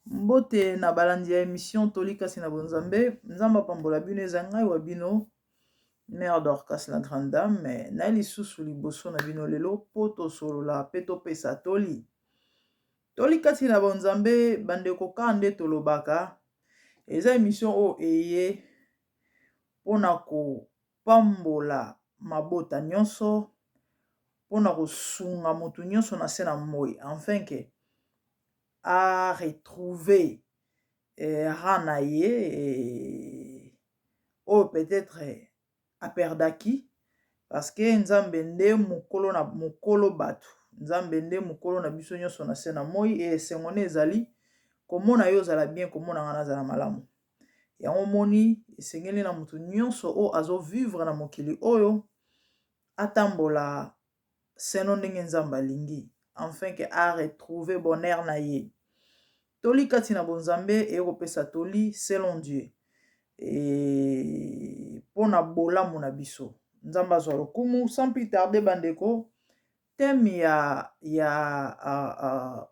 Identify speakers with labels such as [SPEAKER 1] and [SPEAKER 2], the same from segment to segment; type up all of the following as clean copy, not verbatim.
[SPEAKER 1] Mbote na balandi ya émission Tolikasi na bonzambe nzamba pambola bino eza ngai wa bino mère Dorcas la grande dame mais na lisusu liboso na bino lelo po tosolola pe topesa toli Tolikasi na bonzambe bandeko ka nde tolobaka eza émission oyo eye mpona kopambola mabota nyonso mpona kosunga motu nyonso na se na moi enfin que à retrouver rana ye peut-être a perdaki parce que nzambe nde mokolo na mokolo bato nzambe nde mokolo na biso nyonso na se na moi et esengo ne ezali komona yo ozala bien komona nga nazala malamu yango moni esengeli na motu nyonso oyo azovivre na mokili oyo atambola seno ndenge nzambe alingi enfin que a retrouver bonheur na ye Tolikati na bonzambe ekopesa toli selon Dieu et pona bolamu na biso nzamba azwa lokumu sans plus tarder bandeko thème ya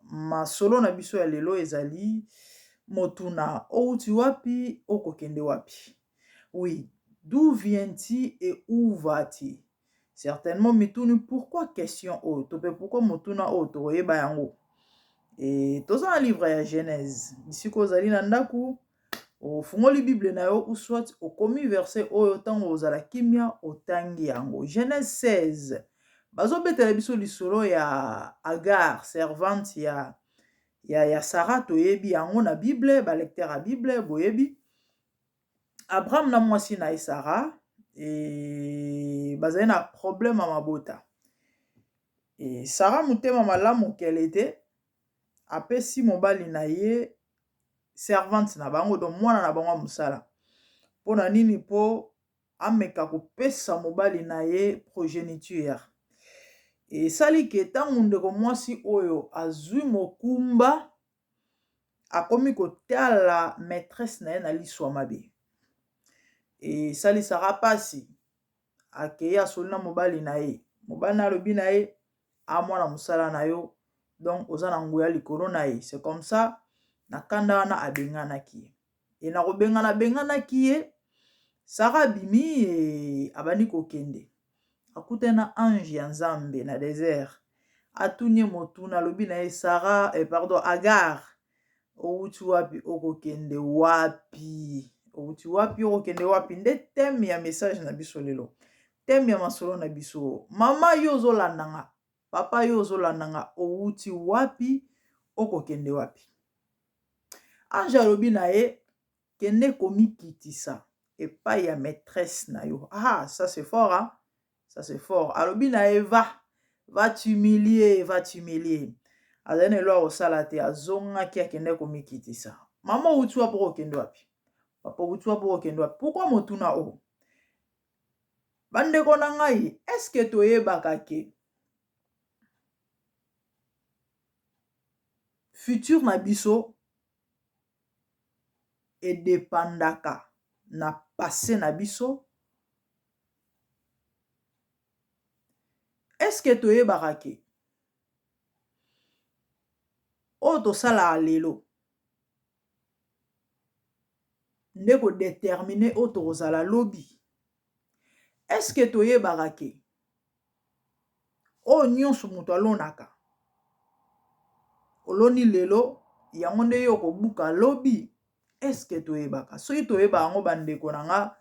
[SPEAKER 1] masolo na biso ya lelo ezali motuna outi wapi okokende wapi. Oui, d'où viens-tu et où vas-tu? Certainement mituni pourquoi question o tope pourquoi motuna o toyeba yango. Et dans un livre ya Genèse, ici kozali na ndaku ofungoli Bible na yo ou soit okomi verset oyo tango ozala kimia otangi yango. Genèse 16. Bazo betela biso lisolo ya Agar, servante ya Sarah toyebi yango na Bible, ba lecteur ya Bible boyebi. Abraham na mwasi na Sarah et bazali na problème à mabota. Et Sarah mutema malamu qu'elle était apesi mobali na ye servante na bango donc mwana na bango musala pona nini po ameka kopesa mobali na ye progéniture et sali ke tango ndeko mwasi oyo azwi mokumba akomi kotala maîtresse na ye na liswa mabe et sali sara pasi akei asoli na mobali na ye alobi na ye amwana musala na yo donc oza na nguya likolo na ye c'est comme ça na kanda wana abenganaki et na kobengana benganaki ye Sarah bimi e abandi kokende akutana ange ya nzambe na désert atuni motuna lobi na ye Sarah pardon Agar outi wapi okokende wapi outi wapi okokende wapi nde thème ya message na biso lelo thème ya masolo na biso mama yo ozolandanga papa yo ozolandanga outi wapi okokende wapi ange alobi na ye kende komikitisa epai ya maîtresse na yo ah ça c'est fort hein ça c'est fort alobi na ye va t'humilier azali na eloko osala te azongaki akende komikitisa mama outi wapi okokende wapi papa outi wapi okokende wapi pourquoi motuna o bandeko na ngai est-ce que toyebaka ke futur na biso edepandaka na passé na biso? Est-ce que toyebaka ke oyo tosalaka lelo nde kodétermine oyo tokozala lobi? Est-ce que toyebaka ke oyo nyonso moto alonaka oloni lelo yango nde yo kobuka lobi? Est-ce que toyebaka? Soki toyeba yango bandeko na nga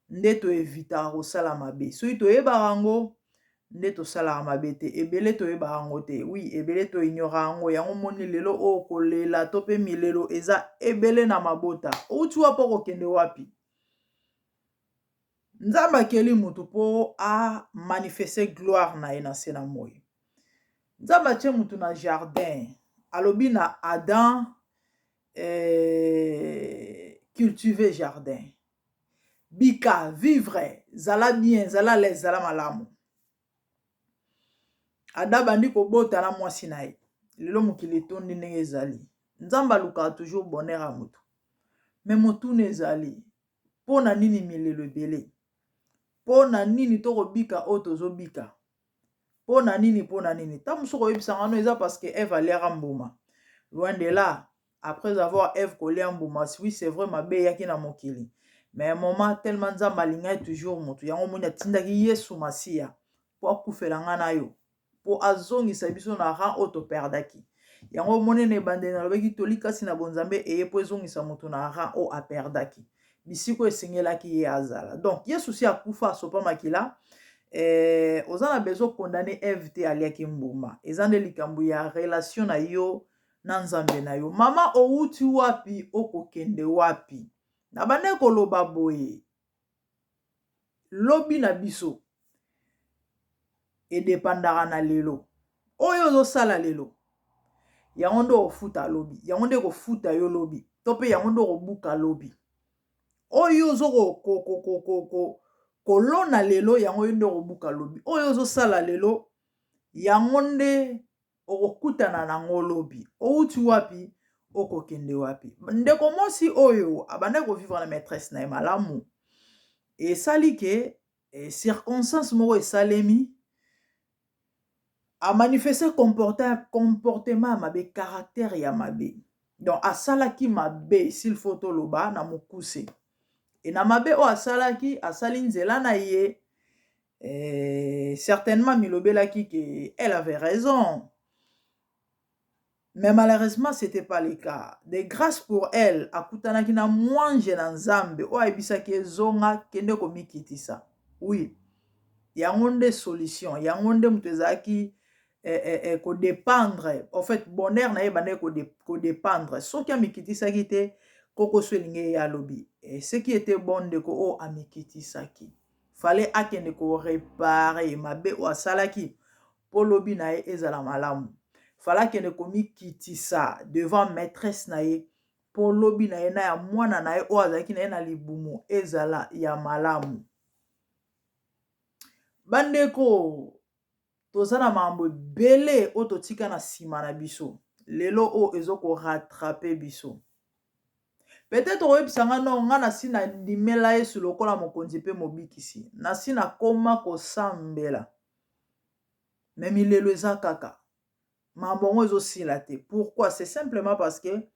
[SPEAKER 1] nde toevitaka kosala mabe soki toyebaka yango nde tosalaka mabe te ebele toyebaka yango te oui ebele toignora yango moni lelo oyo kolela to pe milelo eza ebele na mabota outi wapi okokende wapi nzambe akeli mutu po a manifester gloire na ye na se na moi nzambe atie mutu na jardin alobi na Adam cultiver jardin bika vivre zala bien zala l'aise zala malamu Adam bandi kobota na mwasi na ye lelo mokili etondi ndenge ezali nzambe alukaka toujours bonheur ya mutu mais motuna ezali pona nini milelo ebele pona nini tokobika oyo tozobika pona nini ta mosuku oyebisanga no eza parce que Eve aliaka mbuma loin de là après avoir Ève kolia mbuma, oui c'est vrai mabe yaki na mokili, mais un moment tellement nzambe alingai toujours moto yango moni atindaki Yesu Masiya po akufela nga na yo po azongisa biso na rang oyo toperdaki. Yango monene ebandeli nalobaki tolikasi na bonzambe eye po ezongisa moto na rang oyo aperdaki bisiko esengelaki ye azala. Donc Yesu si akufa asopa makila, oza na besoin condamner Ève te aliaki mbuma, eza nde likambo ya relation na yo na nzambe na yo. Mama outi wapi okokende wapi? Na bande koloba boye lobi na biso edepandaka na lelo oyo ozosala lelo, yango nde ofuta lobi, yango nde kofuta yo lobi, to mpe yango nde kobuka lobi oyo ozo kolona lelo, yango nde kobuka lobi oyo ozosala lelo, yango nde okokutana nango lobi. Outi wapi okokende wapi? Ndeko mwasi oyo abande kovivre na maîtresse na ye malamu, esali ke circonstance moko esalemi amanifeste comportement ya mabe, caractère ya mabe. Donc asalaki mabe s'il faut toloba na mokuse, et na mabe o asalaki asali nzela na ye, certainement milobelaki que elle avait raison, mais malheureusement c'était pas le cas. De grâce pour elle akutanaki na mwange na nzambe o ayebisaki ezonga kende komikitisa. Oui, yango nde solution, yango nde moto ezalaki kodépendre, en fait bonheur na ye bande kodépendre soki amikitisaki te koko so elingi ya lobi. Et ce qui était bon ndeko o amikitisaki fallait akende ko réparer mabe o asalaki po lobi na ye ezala malamu, fallait akende komikitisa devant maîtresse na ye po lobi na ye na ya mwana na ye o azalaki na ye na libumu ezala ya malamu. Bandeko toza na mambo ebele oyo totika na nsima na biso lelo oyo ezoko rattrape biso. Peut-être oyebisanga no nga nasi na ndimela Yesu lokola mokonzi mpe mobikisi, nasi na koma kosambela, me milelo eza kaka mambo yango ezosila te. Pourquoi? C'est simplement parce que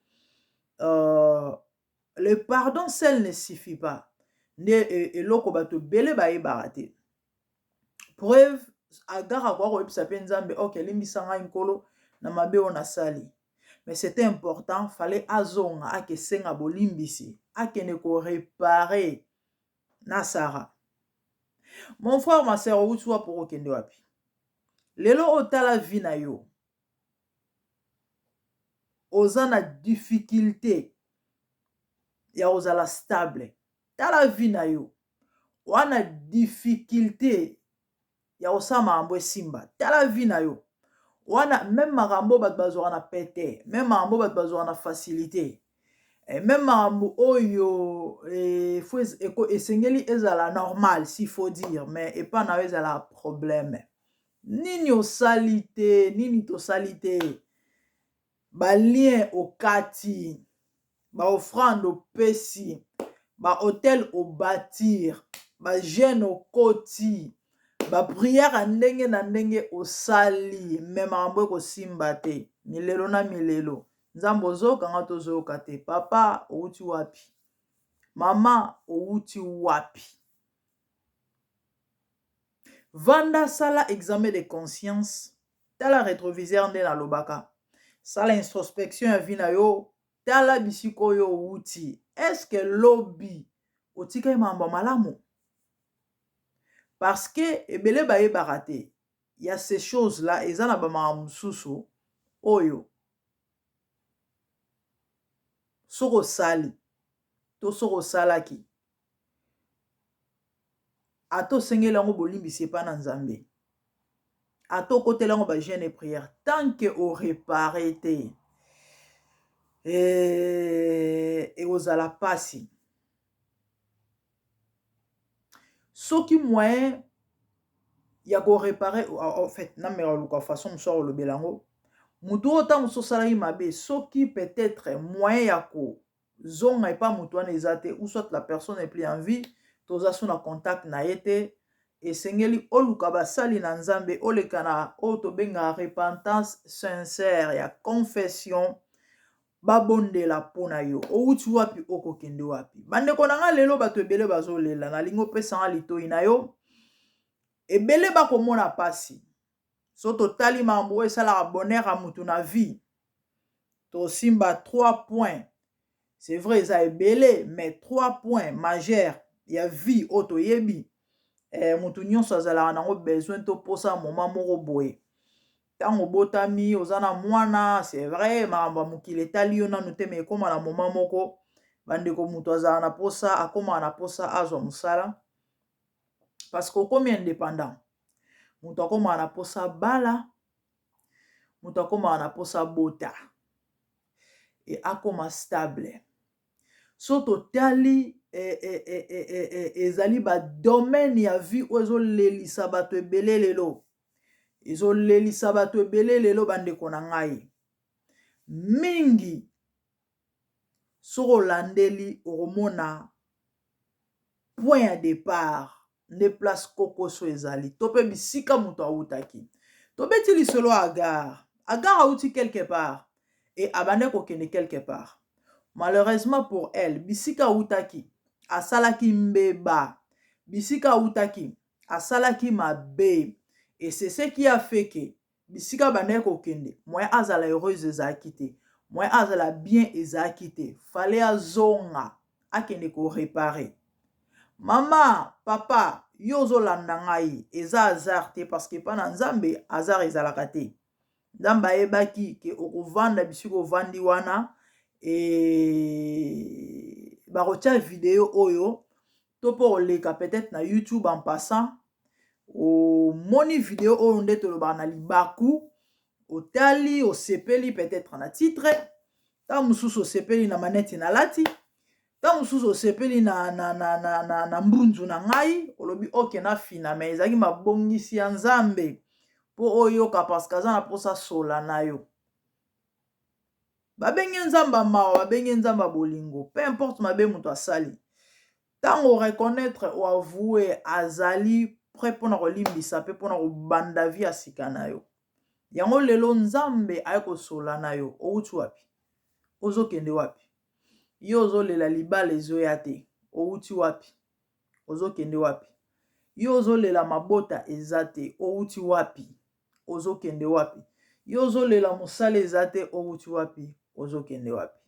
[SPEAKER 1] le pardon seul ne suffit pas. Nde eloko bato ebele bayebaka te. Preuve Agar akwa koyebisa mpe nzambe ok limbisa ngai nkolo na mabe oyo nasali, mais c'était important, fallait azonga akesenga bolimbisi akende koréparer na Sarah. Mon frère, ma sœur, outi wapi okokende wapi? Lelo otala vie na yo oza na difficulté ya ozala stable, tala vie na yo wana difficulté ya osala makambo esimba, tala vie na yo wana même makambo bato bazwaka na pete, même makambo bato bazwaka na facilité, même makambo oyo esengeli ezala normal s'il faut dire, mais epa na yo ezala problème. Nini osali te, nini tosali te, balien okati, baofrande opesi, bahotel obatir, bajeune okoti, bapriere ndenge na ndenge osali, me makambo ekosimba te. Milelo na milelo nzambe ozokanga tozoyoka te. Papa outi wapi? Mama outi wapi? Vanda sala examen de conscience, tala rétroviseur nde nalobaka, sala introspection ya vie na yo, tala bisika oyo outi. Est-ce que lobi otika makambo malamu? Parce que ebele bayebaka te, il y a ces choses là eza na bamakambo mosusu oyo soko osali to soko osalaki ata osengeli yango bolimbisi epa na nzambe, ata okotela yango bajeune et prière, tant que orépare te ekozala pasi. Soki moyen ya korépare, en fait nameka luka façon mosusu akolobela yango, mutu oyo ntango mosusu osalaki mabe, soki peut-être moyen ya kozonga epa mutu wana eza te, ou soit la personne est plus en vie, toza so na contact na ye te, esengeli oluka basali na nzambe, oleka na oyo tobengaka repentance sincère ya confession, babondela pona yo outi wapi okokende wapi. Bandeko na nga lelo bato ebele bazolela nalingi opesanga litoi na yo ebele bakomona pasi so totali makambo oyo esalaka bonheur ya mutu na vie tosimba 3 points. C'est vrai eza ebele mais 3 points majeurs ya vie oyo toyebi mutu nyonso azalaka nango besoin toposa moma moko boye. Tango botami ozana mwana c'est vrai makambo mokili etali yo nanu te mais ekoma na moma moko bandeko mutu azala na posa akoma na posa azwa musala parce que okomi indépendant. Mutu akoma na posa bala, mutu akoma na posa bota et akoma stable. So totali ezali ba domaine ya vie oyo ezolelisa bato ebele lelo. Ezolelisa bato ebele lelo bandeko na ngai. Mingi soko olandeli okomona point ya départ nde place kokoso ezali. To pe bisika mutu awutaki. Tobeti lisolo Agar. Agar awuti quelque part et abande kokende quelque part. Malheureusement pour elle, bisika awutaki asalaki mbeba. Bisika awutaki asalaki mabe. Et c'est ce qui a fait que bisika bande kokende moyen azala heureuse ezalaki te. Moyen azala bien ezalaki te. Fallait azonga akende ko réparer. Mama, papa, yo zolanda ngai eza hasard te parce que pana nzambe hasard ezalaka te. Nzambe ayebaki ke okovanda bisika ovandi wana et bakotia vidéo oyo to po oleka peut-être na YouTube en passant o moni vidéo oyo nde tolobaka na libaku otali osepeli peut-être na titre ta mususu osepeli na maneti na lati ta mususu osepeli na mbunzu na ngai olobi oke na fina mais ezalaki mabongisi ya nzambe po oyoka parce que aza na posa sola na yo. Babenge nzamba mawa babenge nzamba bolingo peu importe mabe mutu asali tango reconnaître ou avouer azali prêt pona kolimbisa pe pona kobanda vie asika na yo yango lelo nzambe aye kosola na yo outi wapi ozokende wapi yo ozolela libala ezoya te outi wapi ozokende wapi yo ozolela mabota eza te outi wapi ozokende wapi yo ozolela mosala eza te outi wapi ozokende wapi.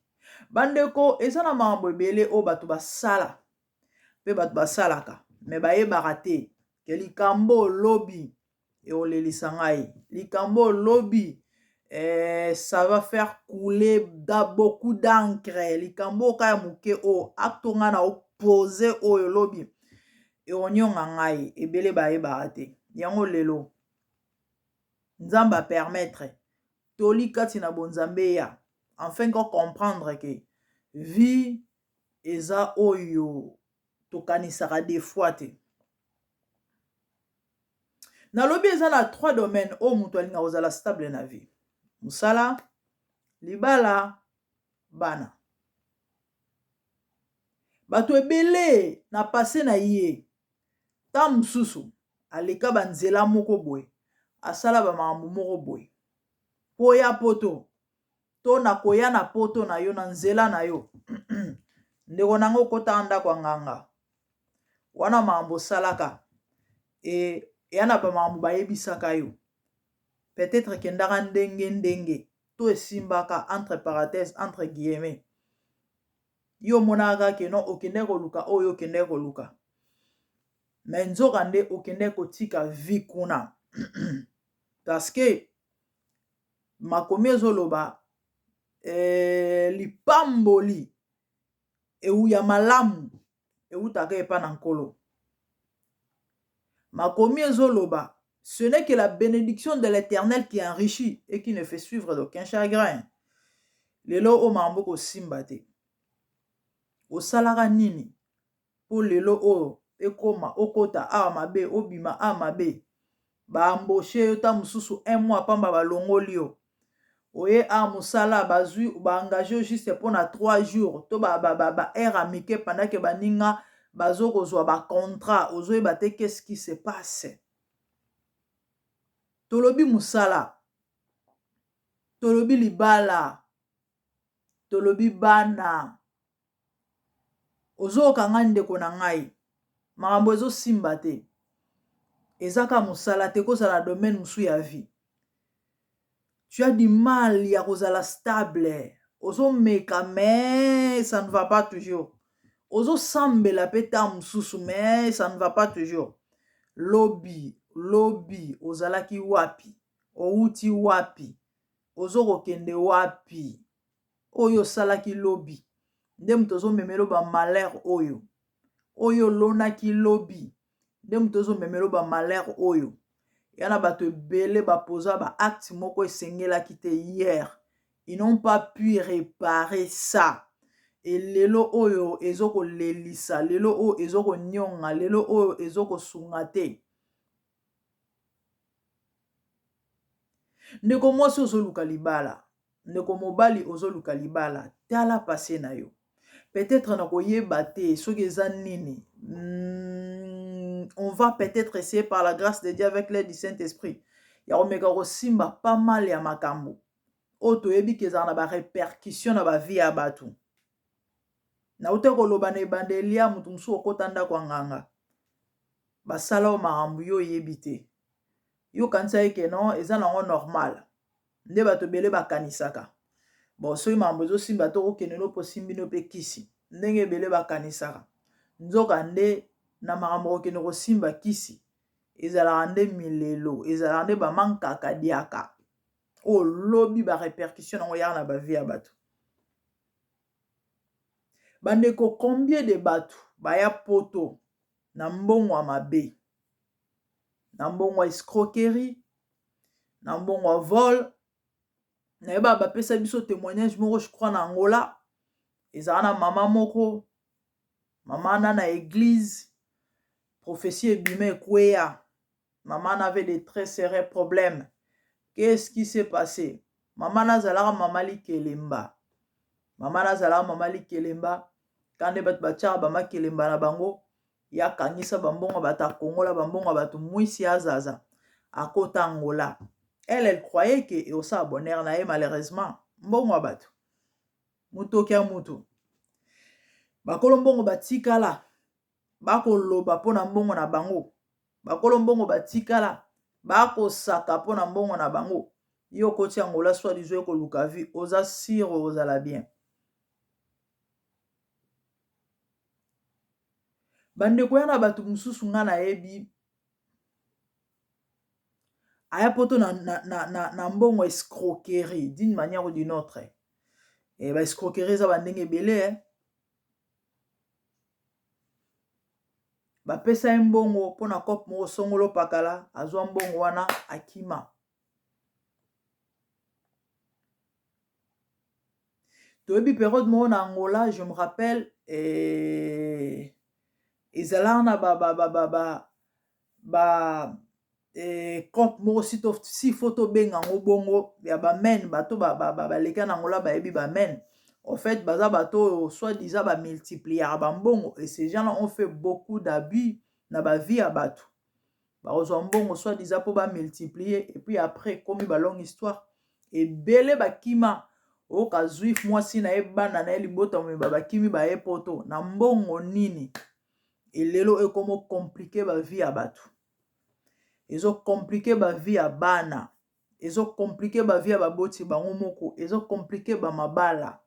[SPEAKER 1] Bandeko eza na makambo ebele o bato basala pe bato basalaka me bayebaka te ke likambo lobi eolelisa ngai likambo lobi ça va faire couler beaucoup d'encre likambo kaya moke o atonga na opposé oyo lobi eonyonga ngai ebele bayebaka te yango lelo nzambe a permettre toli kati na bonzambe ya enfin qu'on comprendre que vie eza oyo tokanisaka des fois te. Nalobi eza na 3 domaines o mutu alinga kozala stable na vie. Musala, libala, bana. Bato ebele na passé na ye. Ta mususu aleka banzela moko boye. Asala ba makambo moko boye. Poya poto. To na koya na poto na yo na nzela na yo. Ndeko nango kota ndako nganga. Wana makambo salaka. Yana ba makambo bayebisaka yo. Peut-être kendaka ndenge to esimbaka entre parenthèses entre guillemets. Yo monaka ke non okende koluka oyo okende koluka. Mais nzoka nde okende kotika vie kuna. Parce que makomi ezoloba lipamboli euya malamu eutaka epa na nkolo. Makomi ezoloba ce n'est que la bénédiction de l'Éternel qui enrichit et qui ne fait suivre d'aucun chagrin. Lelo o mambo ko simba te. Osalaka nini po lelo o ekoma okota a mabe obima a mabe ba embaucher yo ta mususu 1 mois pamba balongoli yo. Oye a musala bazui ba engager juste pour na 3 jours to ba air amike pendant que baninga bazo kozwa ba contrat ozoyeba te qu'est-ce qui se passe. Tolobi musala tolobi libala tolobi bana ozokanga ndeko na ngai makambo ezosimba te ezaka mosala te kozala domaine mosusu ya vie. Tu as du mal ya kozala stable ozomeka mais ça ne va pas toujours. Ozosambela pe ta mosusu mais ça ne va pas toujours. Lobi ozalaki wapi outi wapi ozokokende wapi oyo osalaki lobi nde moto ozomemelo bamalere oyo lonaki lobi nde moto ozomemelo bamalere oyo yana bato ebele bapoza baacte moko esengelaki te hier. Ils n'ont pas pu réparer ça. Et lelo oyo ezoko lelisa, lelo oyo ezoko nyonga, lelo oyo ezoko sunga te. Ndeko mwasi ozoluka libala, ndeko mobali ozoluka libala, tala passé na yo. Peut-être na koyeba te soki eza nini. On va peut-être essayer par la grâce de Dieu avec l'aide du Saint-Esprit. Ya omeka kosimba pas mal ya makambo. Oto yebi kezana na ba répercussion na ba vie ya batu. Na ute koloba na ebandeli ya mutu musu okota ndako ya nganga basala o makambo yo yebi te yo kanisa eke non eza nango normal nde bato ebele bakanisaka bon soki makambo ezosimba to okende no mpo simbi no mpe kisi ndenge ebele bakanisaka nzoka nde na makambo okende kosimba kisi ezalaka nde milelo ezalaka nde bamankaka diaka oyo lobi barépercussion nango yaka na bavie ya bato. Bandeko combien de bato baya poto na mbongo ya mabe, na mbongo ya escroquerie, na mbongo ya vol. Na yeba bapesa biso témoignage moko je crois na Angola ezala na mama moko mama na église prophétie ebima ekweya maman avait des très sérieux problèmes. Qu'est-ce qui s'est passé? Maman nazalaka mama likelemba. Maman nazalaka mama likelemba. Quand les bat batia bama kelemba na bango ya kangisa bambongo bata kongola bambongo batu mwisi azaza akota Angola. Elle croyait que et osa bonheur na ye malheureusement mbongo batu mutoki ya mutu bakolo mbongo batikala bakoloba pona mbongo na bango bakolo mbongo batikala bakosaka pona mbongo na bango yo koti Angola soit disant ko luka vie oza sire ozala bien. Bandeko ya na bato mususu nga na yebi aya poto na mbongo escroquerie d'une manière ou d'une autre. Et ba escroquerie za bandenge belé ba pesa mbongo pona kop mo songolo pakala azwa mbongo wana akima. Toyebi période mo na Angola je me rappelle ezala na kop mo si photo benga ngo bongo ya ba men bato leka na Angola ba yebi ba men en fait baza bato soit disant ba multiplier ba mbongo et ces gens-là ont fait beaucoup d'abus na ba vie ya bato ba ozwa mbongo soit disant pour ba multiplier et puis après comme ba longue histoire et belé ba kima o ka juif mwasi na ebana na libota mo ba kimi ba epoto na mbongo nini et lelo e comme compliqué ba vie ya bato ezo compliqué ba vie ya bana ezo compliqué ba vie ya baboti bango moko ezo compliqué ba mabala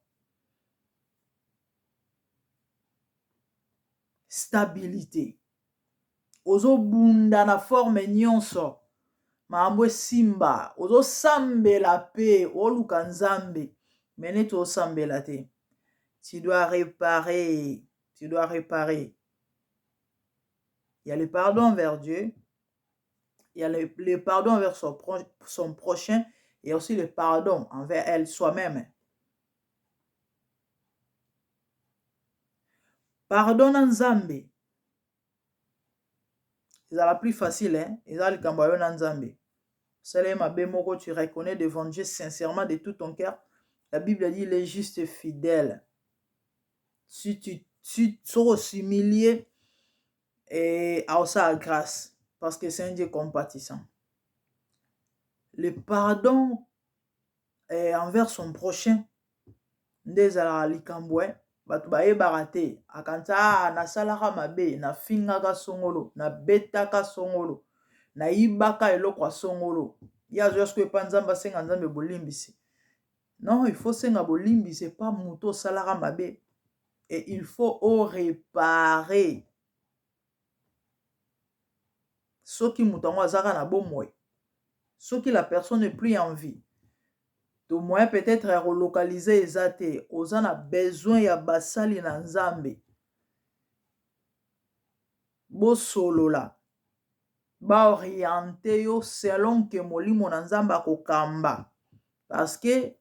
[SPEAKER 1] stabilité ozo bunda na forme nyonso maambo simba ozo sambela pe oluka nzambe mene to sambela te. Tu dois réparer, tu dois réparer. Il y a le pardon envers Dieu, il y a le pardon envers son prochain et aussi le pardon envers elle soi-même. Pardonne nzambe. C'est la plus facile, hein? Et ça, le kambayo nzambe. C'est mabe moko, tu reconnais devant Dieu sincèrement de tout ton cœur. La Bible dit, il est juste et fidèle. Si tu seras humilié et à sa grâce, parce que c'est un Dieu compatissant. Le pardon envers son prochain, nde ezalaka likambo bato bayebaka te akanisa nasalaka mabe nafingaka songolo nabetaka songolo nayibaka eloko ya songolo ye azoya sikoyo epa nzambe asenga nzambe bolimbisi. Non, il faut senga bolimbisi epa moto osalaka mabe et il faut réparer. Soki moto yango azaka na bomoi, soki la personne n'est plus en vie, to moyen peut-être ya relocaliser eza te, oza na besoin ya basali na nzambe, bosolola baoriente yo selon ke molimo na nzambe akokamba. Parce que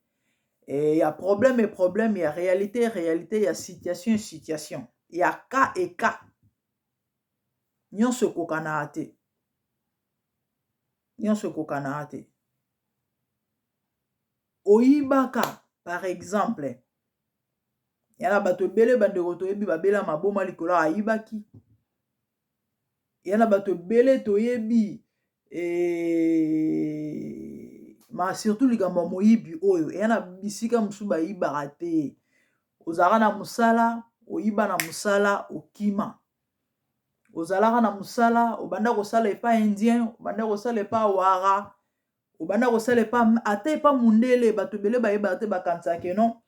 [SPEAKER 1] ya problème et problème, ya réalité réalité, ya situation situation, ya cas et cas, nyonso ekokana te, nyonso ekokana te. Oyibaka par exemple, yana bato ebele bandeko toyebi babela maboma likolo ayibaki, yana bato ebele toyebi ma surtout likambo moyibi oyo yana bisika mosusu bayibaka te. Ozalaka na musala, oyiba na musala okima, ozalaka na musala obanda kosala epa indien, obanda kosala epa wara, obanda kosala epa ate epa mundele. Bato ebele bayebaka te bakanisaka non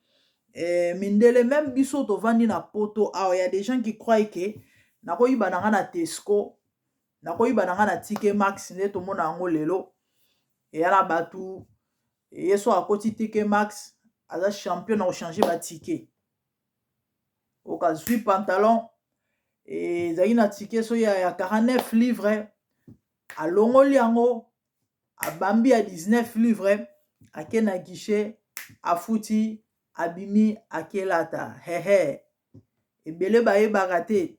[SPEAKER 1] mindele. Même biso tovandi na poto awa, ya des gens qui croient que nakoyiba nanga na Tesco, nakoyiba nanga na Ticket Max nde tomona yango lelo. Eyana batu yeso akoti Ticket Max aza champion na changer ba ticket. Okazwi pantalon ezali na ticket so ya 49 livres, alongoli yango abambi ya 19 livres, ake na guichet afuti abimi akelata. Hehe, ebele bayebaka te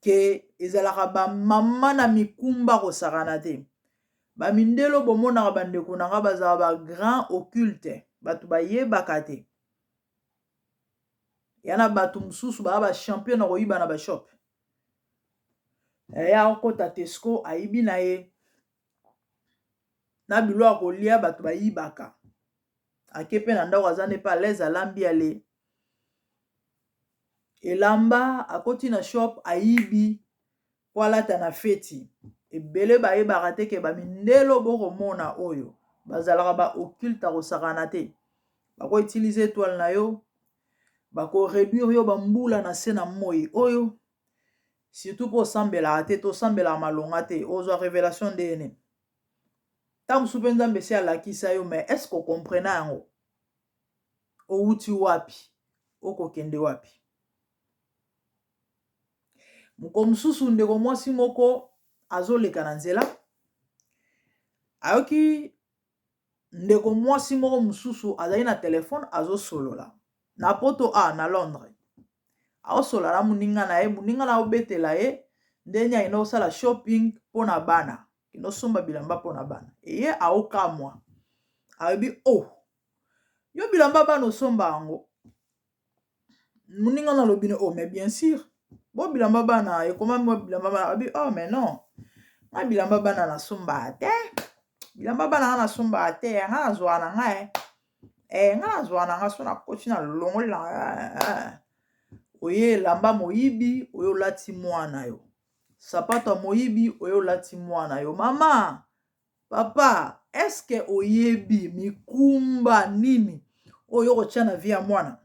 [SPEAKER 1] ke ezalaka ba mama na mikumba kosakana te. Bamindelo bomonaka bandeko nanga bazala ba grand occulte, bato bayebaka te. Yana bato mususu ba champion na koyiba na ba shop. Ya okota Tesco ayibi na ye na bilo akolia, bato bayibaka. Akepe na ndako azane pa lez alambi ale elamba, akoti na shop ayibi po alata na feti. Ebele bayebaka te ke bamindelo bokomona oyo bazalaka ba occulte kosakana te. Bako utiliser étoile na yo, bako réduire yo bambula na se na moi oyo, surtout po sambela te, to sambela malonga te, ozwa révélation ndene. Tam supe nzambe se alakisa yo, mais est-ce qu'on comprena yango? Outi wapi? Oko kende wapi? Moko mususu ndeko mwasi moko azoleka na nzela, ayoki ndeko mwasi moko mususu azali na telefone azosolola na poto na Londres. Aosola na muninga na ye, muninga na obetela ye ndenge ayina osala shopping pona bana, kino somba bilamba pona bana. Eye aokamwa ayobi yo bilamba bana osomba yango. Muninga na lobine mais bien sûr bo bilamba bana ekomami mo bilamba bana. Abi mais non, ma bilamba bana na somba te, bilamba bana na somba te, nga nazwa na nga nga nazwa na nga so na koti na longo la. Oye lamba moyibi oyo lati mwana yo, sapato moyibi oyo lati mwana yo. Mama, papa, est-ce que oyebi mikumba nini oyo kotia na vie ya mwana?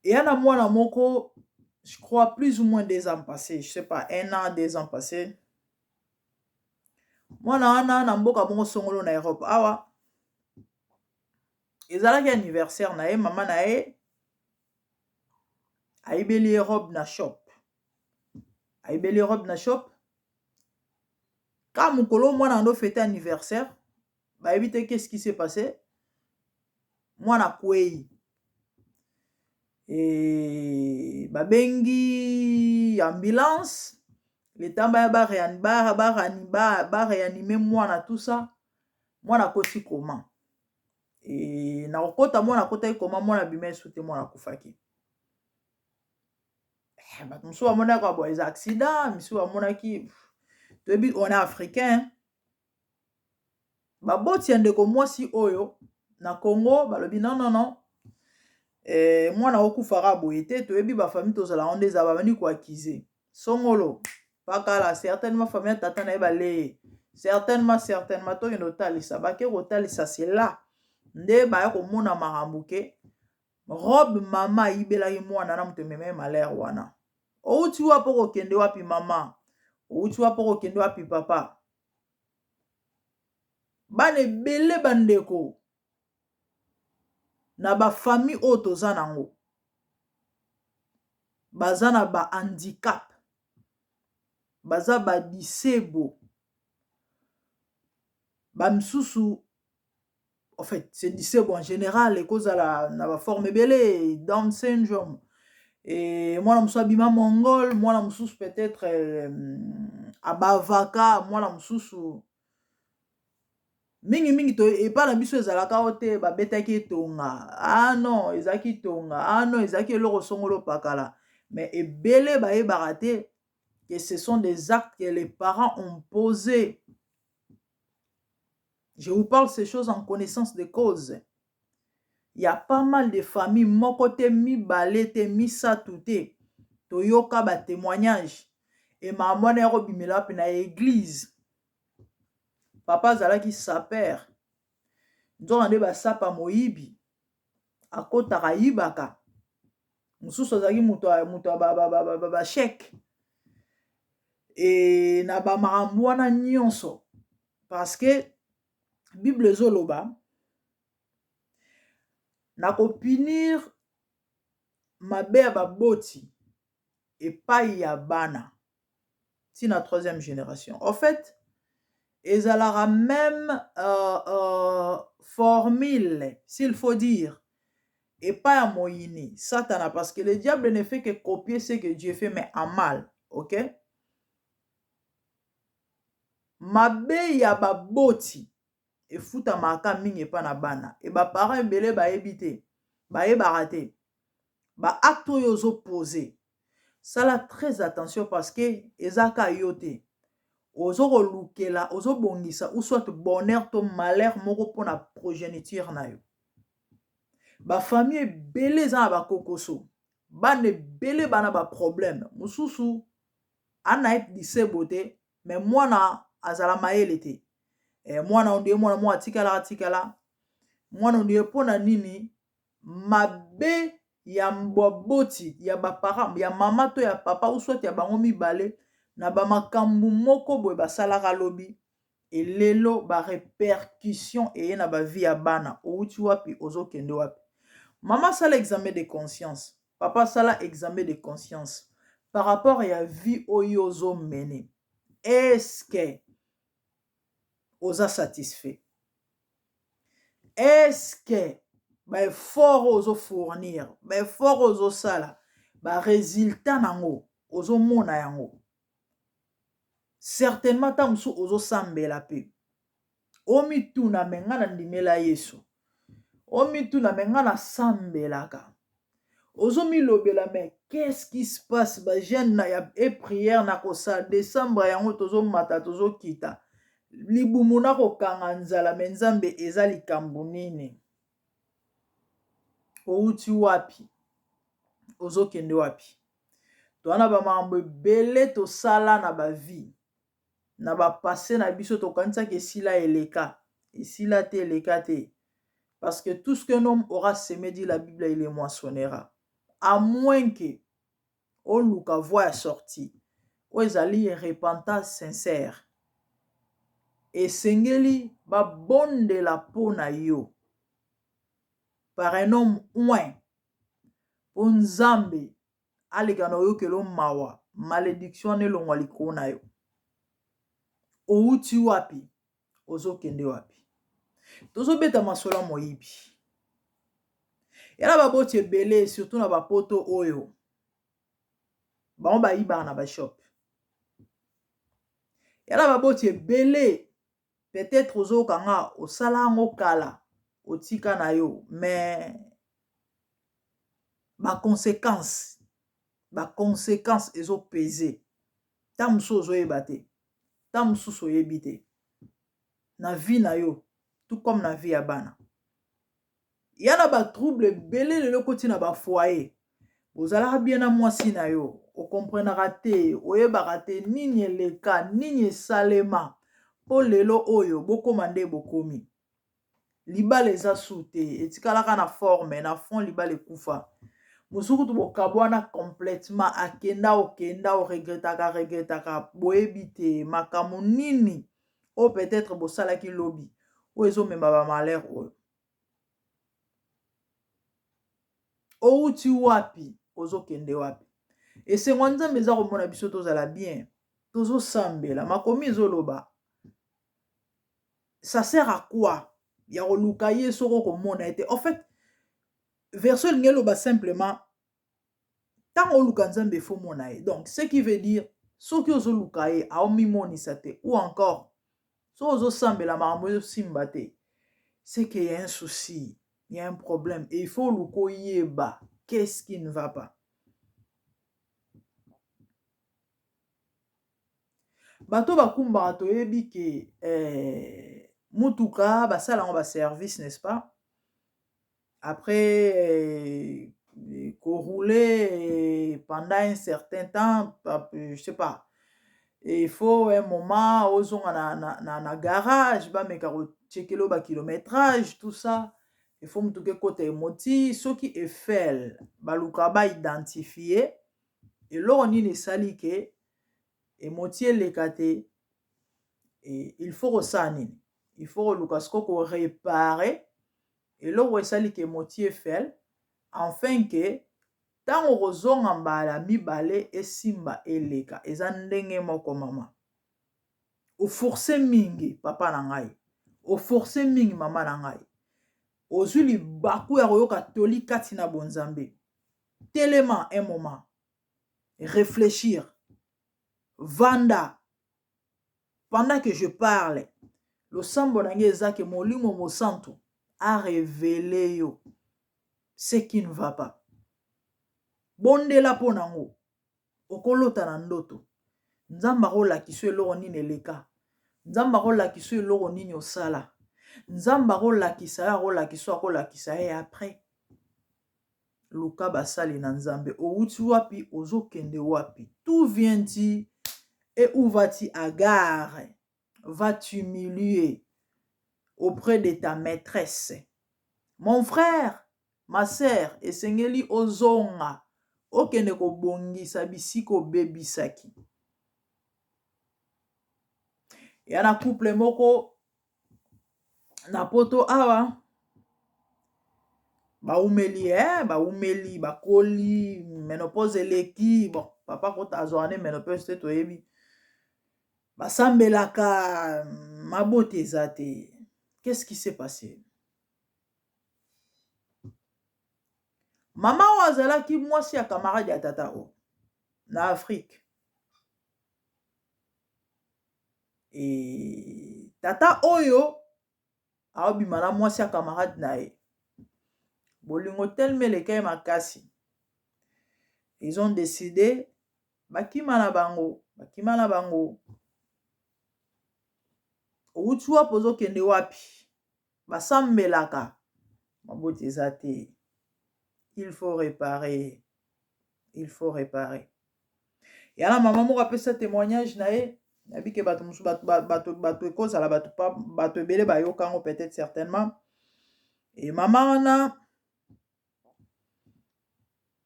[SPEAKER 1] Et yana mwana moko, je crois plus ou moins 2 ans passés, je sais pas, 1 an, 2 ans passés. Mwana wana na mboka bongo songolo na Europe awa, ezalaki anniversaire na ye, mama na ye ayibeli robe na shop. Ayibeli robe na shop. Ka mukolo mwana ando fêter anniversaire, bayebi te qu'est-ce qui s'est passé? Mwana kwei. Babengi ambulance, le tamba ya ba réanimer mwana tout ça. Mwana kosi koma. Na kokota mwana kota koma, mwana bimé soute mwana kufaki. Bato musu bamona kwa bo les accidents, musu bamona ki toyebi on est africain. baboti ya ndeko mwasi oyo na Congo balobi non mwana okufaka boye te toyebi bafamille tozala onde eza babandi koakize songolo pakala certainement famille ya tata na ye baleye certainement tokende otalisa bake kotalisa sela nde baya komona makambo ke robe mama ayibelaki mwana na moto ememe malere wana outi wapo kokende wapi mama outi wapo kokende wapi papa bana ebele bandeko na bafamille oyo toza nango baza na bahandicap baza badisebo bamisusu en fait c'est disebo en général ekozala na baforme ebele Down syndrome et mwana mosusu abima mongol mwana mosusu peut-être abavaka mwana mosusu mingi to epa na biso ezalaka o te babetaki etonga non ezalaki tonga non ezalaki eloko songolo pakala mais ebele bayebaka te que ce sont des actes que les parents ont posés. Je vous parle ces choses en connaissance de cause. Il y a pas mal de familles moko te mibale te misatu te toyoka ba témoignage et maman na robimela pe na église papa azalaki saper nzonga nde basapa moyibi akotaka yibaka mosusu azalaki moto basheke e na bamakambo wana nyonso parce que bible ezoloba na kopinir mabe ya baboti epai ya bana si na troisième génération en fait ezalaka même formule s'il faut dire epai ya moyini satana parce que le diable ne fait que copier ce que Dieu fait mais en mal ok mabe ya baboti efutamaka mingi epai na bana e baparent ebele bayebi te bayebaka te baacte oyo ozopose sala très attention parce que ezaka yo te ozokolukela ozobongisa ou soit bonheur to malheur moko mpona progéniture na yo bafamille ebele eza na bakokoso bana ebele bana baproblème mosusu ana ye disebo te mais mwana azala mayele te mwana ondie mwana moko atikala mwana ondie mpona nini mabe ya mbwaboti ya baparent ya mama to ya papa ou soit ya bango mibale na bamakambo moko boye basalaka lobi elelo barépercussion eye na bavie ya bana outi wapi ozokende wapi mama sala examen de conscience papa sala examen de conscience par rapport ya vie oyo ozomene est-ce que oza satisfait est-ce que baeffort ozofournir baeffort ozosala baresultat nango ozomona yango certainement ta mosu ozosambela mpe omituna me nga na ndimela yesu omituna me nga nasambelaka ozomilobela me qu'est-ce qui se passe bajeune na ya prière na kosala décembre yango tozomata tozokita libumu na kokanga nzala me nzambe eza likambo nini outi wapi ozokende wapi towana bamakambo ebele tosala na bavie na bapase na biso tokanisaki esila eleka esila te eleka te parce que tout ce qu'un homme aura semé dit la Bible il le moissonnera à moins que oluka voix ya sorti oyo ezali repentance sincère esengeli babondela mpo na yo par un homme oin mpo nzambe aleka na oyokelo mawa malédiction wana elongwa likolo na yo outi wapi ozokende wapi tozobeta masolo ya moyibi yana baboti ebele surtout na bapoto oyo bango bayibaka na bashop yana baboti ebele peut-être ozokanga osala yango kala otika na yo mais baconséquence ezopese ta mosusu ozoyeba te ta mosusu oyebi te na vie na yo tout comme na vie ya bana. Ya na ba trouble belé le koti na ba foyer. Ozalaka bien na mwasi na yo, o comprenera te, oyebaka te nini eleka, nini esalema. Po lelo oyo bokoma nde bokomi. Libala eza su te, etikalaka na forme, na fond libala ekufa. Mosuku tu bokabwana complètement akenda o regretaka boyebi te makambo nini o peut-être bosalaki lobi o ezomema ba malheur oyo. Outi wapi ozokende wapi. Esengo Nzambe eza komona biso tozala bien, tozosambela makomi ezoloba. Ça sert à quoi? Ya koluka ye soko komona ete. En fait, verset lingeloba simplement tant oluka Nzambe fo mona ye. Donc ce qui veut dire soki ozoluka ye aomi monisa te ou encore so ozosambela makambo ezosimba te, c'est qu'il y a un souci, il y a un problème et il faut luko yeba qu'est-ce qui ne va pas. Bato bakumbaka toyebi ke mutuka basalango ba service, n'est-ce pas? Après rouler pendant un certain temps, je sais pas, et il faut un moment ozonga na garage ba meka ko checkelo ba kilométrage tout ça, il faut mutuka côté moti soki efel baluka ba identifier et lo nini sali ke et moti elekate et il faut kosala nini, il faut luka ko réparer et lo esali ke moti efel enfin que tango kozonga mbala mibale esimba eleka eza ndenge moko mama. O force mingi papa na ngai, o force mingi mama na ngai. Ozwi libaku ya koyoka toli kati na bonzambe. Telema un moment. Réfléchir. Vanda. Pendant que je parle, le sambo na ngai ezake molimo mosantu a révélé yo ce qui ne va pas. Bondela po nango. Okolota na ndoto. Nzamba kolakisa eloko nini eleka. Nzamba kolakisa eloko nini osala. Nzamba kolakisa ye après. Luka basali na Nzambe. Outi wapi ozokende wapi. Tout vient-il et où vas-tu Agar? Vas-tu t'humilier auprès de ta maîtresse? Mon frère, ma sœur, esengeli ozonga. Okende kobongisa bisiko bebisaki. Yana couple moko na poto awa baumeli bakoli ménopause eleki bon papa kota azwane ménopause te toyebi basambelaka mabote eza te. Qu'est-ce qui s'est passé? Mama o azalaki mwasi ya camarade ya tata o na Afrique. Et tata oyo aobima na mwasi ya camarade na ye. Bolingo telme leka makasi. Ils ont décidé bakima na bango. Outi wapi ozokende wapi. Basambelaka mabote eza te. Il faut réparer. Yana maman moko apesa témoignage na ye. Nabi ke bato musu bato ekozala bato ebele bayokango peut-être certainement. Et maman wana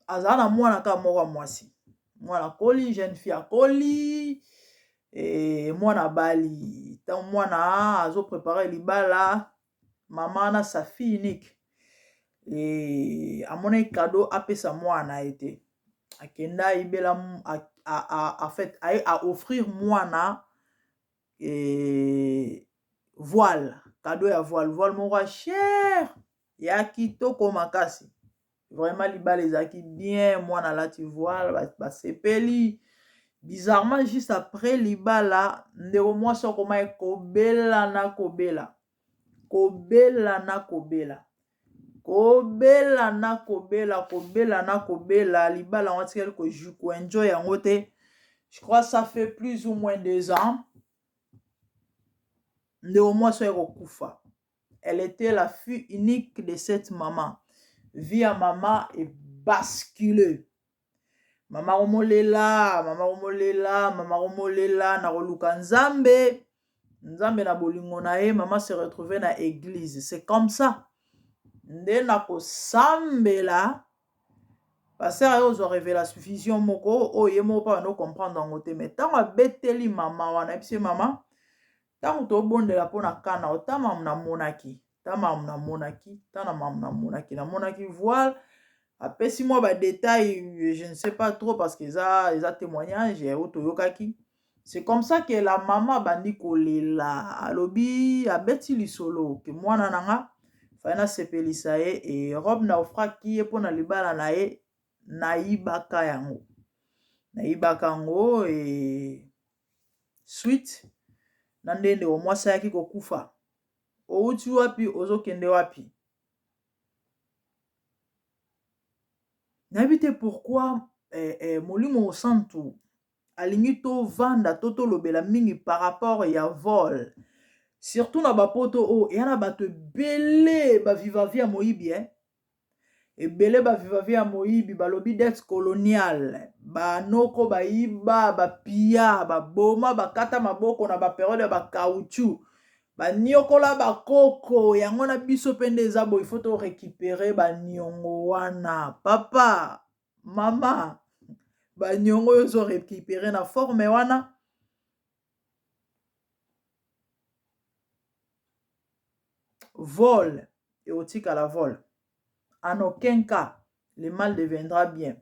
[SPEAKER 1] azala na mwana ka moko mwasi. Mwana koli, jeune fille akoli et mwana bali. Tant mwana azo préparer libala, maman na sa fille unique. Et amone cadeau apesa mwana été. Akenda ibela en fait a offrir mwana et voile, cadeau ya voile moko cher ya kitoko makasi. Vraiment libala ezaki bien mwana lati voile basepeli. Bizarrement juste après libala ndeko mwasi okoma kobela libala watikeli ko enjoy yango te. Je crois ça fait plus ou moins 2 ans. Ndeko mwasi eko kufa. Elle était la fille unique de cette maman. Vie à maman est basculée. Mama omolela, na koluka nzambe. Nzambe na bolingo na ye, maman se retrouvait na église. C'est comme ça. Nde na kosambela. Pasteur a ozo révélation vision moko o ye mo pa no comprendre en côté mais tant abeteli mama wana epsi mama tant to bondela pona kana otama na monaki na monaki voile apesi moi ba détails je ne sais pas trop parce que ça témoignage o to yokaki. C'est comme ça que la maman bandi kolela alobi abeti lisolo que mwana nanga faina sepelisa ye et robe na ofraki ye pona libala na ye naibaka yango et suite na ndende o mwasi yaki kokufa outi wapi ozokende wapi nayebi te pourquoi molimo santu alingi tovanda to tolobela mingi par rapport ya vol surtout na bapoto o eya na bato ebele bavivavi ya moyibi ebele bavivavi ya moyibi balobi dette coloniale banoko bayiba bapia baboma bakata maboko na baperiode ya bakauchu baniokola bakoko yango na biso mpe nde eza boye faut to récupérer baniongo wana papa mama baniongo oyo ozo récupérer na forme wana vol et otikala vol. En aucun cas, le mal deviendra bien.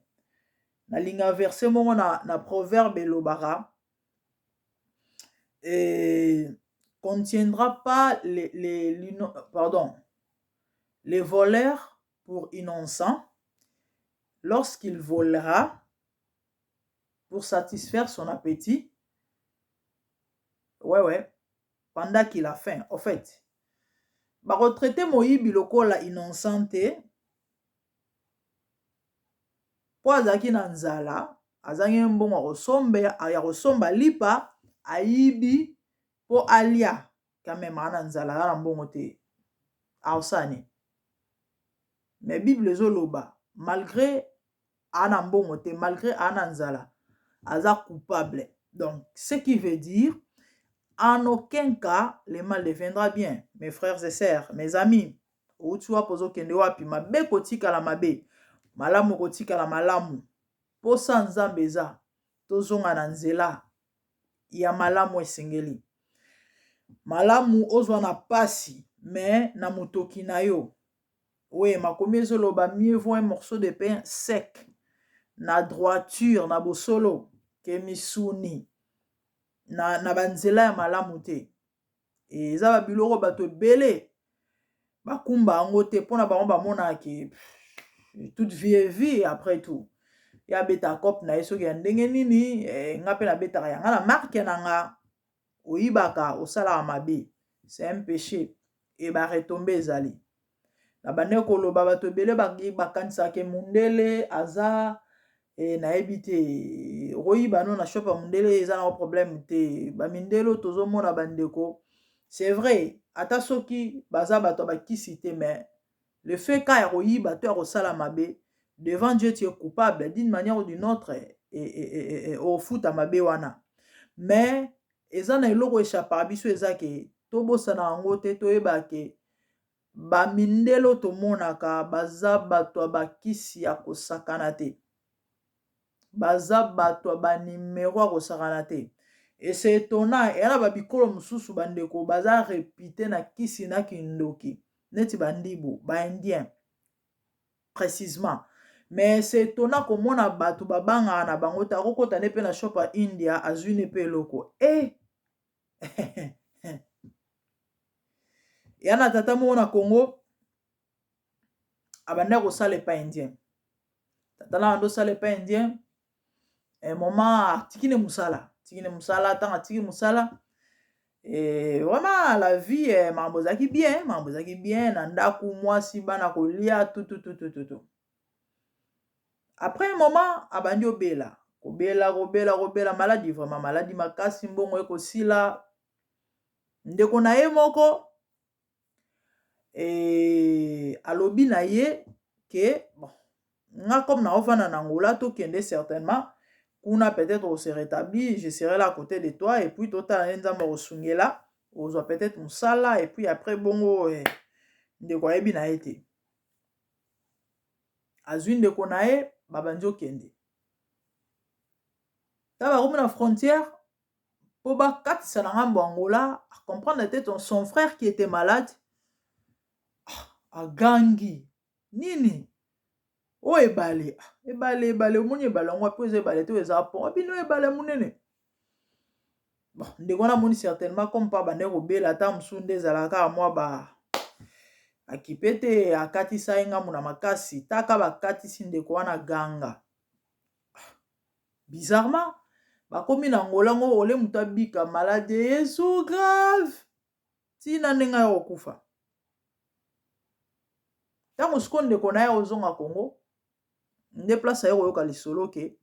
[SPEAKER 1] Na linga verset mon na proverbe lobara et contiendra pas les voleurs pour innocents lorsqu'il volera pour satisfaire son appétit. Ouais, pendant qu'il a faim. En fait, ba retraité moyibi lokola innocente po azaki na nzala azangi mbongo ya kosomba lipa ayibi po alia quand même ana nzala na mbongo te aosani mais bible ezoloba malgré ana mbongo te malgré ana nzala aza coupable. Donc ce qui veut dire en aucun cas le mal deviendra bien. Mes frères et sœurs, mes amis, outi wapi ozokende wapi mabe kotikala mabe malamu kotikala malamu posa nzambe eza tozonga na nzela ya malamu esengeli malamu ozwa na pasi mais na motoki na yo oui makomi ezoloba mieux vaut un morceau de pain sec na droiture na bosolo ke misuni na banzela ya malamu te eza babiloko bato ebele bakumba yango te mpona bango bamonaki toute vie et vie après tout ya beta kope na ye soki ya ndenge nini nga mpe nabetaka yanga na marke na nga oyibaka osalaka mabe c'est un péché e baretombe ezali na bande koloba bato ebele bakanisaka mundele aza nayebi te okoyiba no na shop ya mundele eza na problème te bamindele tozomona bandeko c'est vrai ata soki baza bato bakisi te mais le fait ka ya koyiba to ya kosala mabe devant Dieu tu es coupable d'une manière ou d'une autre et au foot à mabe wana mais eza na eloko échappara biso eza ke tobosana yango te toyeba ke bamindelo tomonaka baza bato bakisi ya kosakana te baza bato banimero ya kosakana te et c'est étonnant eya na babikolo mosusu bandeko baza répité na kisi na kindoki neti bandibu baindien précisément mais c'est étonnant komona bato babangaka na bango te akokota nde mpe na shop ya india azwi ne mpe eloko ya na tata moko na Congo abanda kosala epa indien tata na bando osala epa indien moment atikine musala ntango atiki musala vraiment la vie mambo ezalaki bien na ndako mwasi bana kolia tututututu après un moment abandi kobela maladie vraiment maladie makasi mbongo ekosila ndeko na ye moko et alobi na ye que bon nga comme na ofana na Angola to kende certainement kuna peut-être on se rétablit, je serai là à côté de toi et puis tota nzamba osungela ozwa peut-être mosala et puis après bongo ndeko ayebi na ye te azwi ndeko na ye babandi okende ta bakomi na frontière po bakatisa na ngambo Angola comprendre peut-être son frère qui était malade agangi nini o ebale omoni ebale yango apo eza ebale te eza pont abino ebale monene bon ndeko wana amoni certainement comme pa bande kobela ata mosusu nde ezalaka mwa akipe te akatisa ye ngambo na makasi taka bakatisi ndeko wana ganga bizarrement bakomi na Angola ngo ole moto abika malade yesu grave tina ndenge ya kokufa ntango siko ndeko na ye ozonga Congo nde place aye koyoka lisolo ke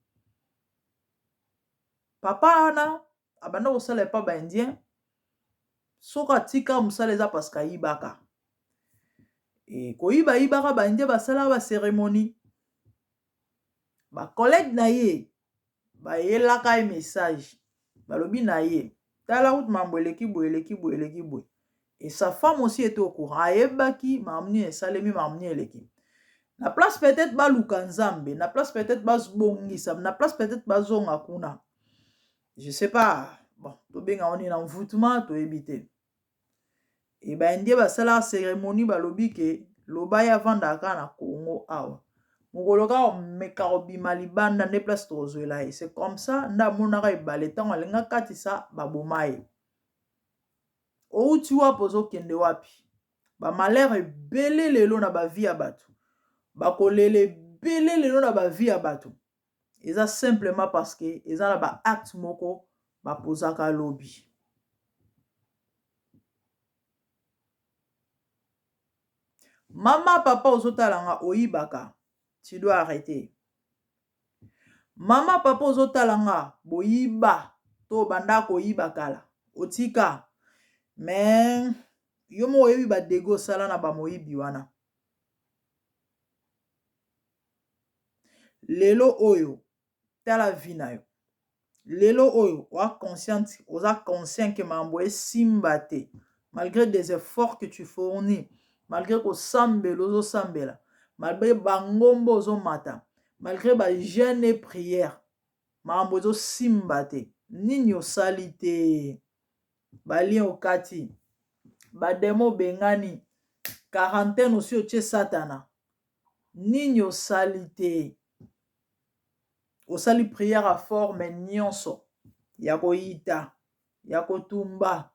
[SPEAKER 1] papa wana abanda kosala epa baindien soki atika mosala eza parceke ayibaka koyibayibaka baindien basalaka baceremonie bacollègue na ye bayelaka ye message balobi na ye tala out mambo eleki boye et sa femme aussi était au courant ayebaki mamni esalemi mamni eleki na place peut-être baluka nzambe na place peut-être bazbongisa na place peut-être bazonga kuna je sais pas bon tobenga oni na envoûtement toyebi te et baindie basalaka cérémonie balobi ke loba ya vandaka na Congo awa mokolo kaka omeka kobima libanda nde place tozwela ye c'est comme ça nde amonaka ebale ntango alinga katisa baboma ye outi wapi ozokende wapi bamalere ebele lelo na bavi ya bato bakolela ebele lelo na bavi ya bato eza simplement parce que eza na baacte moko bapozaka lobi mama papa ozotalanga oyibaka tu dois arrêter mama papa ozotalanga boyiba to banda koyiba kala otika mais yo mo oyebi badego osala na bamoyibi wana lelo oyo tala vi na yo lelo oyo oza conscient que mambo esimba te malgré des efforts que tu fournis malgré kosambela ozosambela malgré bangombo ozomata malgré bajeune et prière mambo ezosimba te nini osali te balien okati bademo bengani quarantaine osi otie satana nini osali te osali prière à forme nyonso ya koyita ya kotumba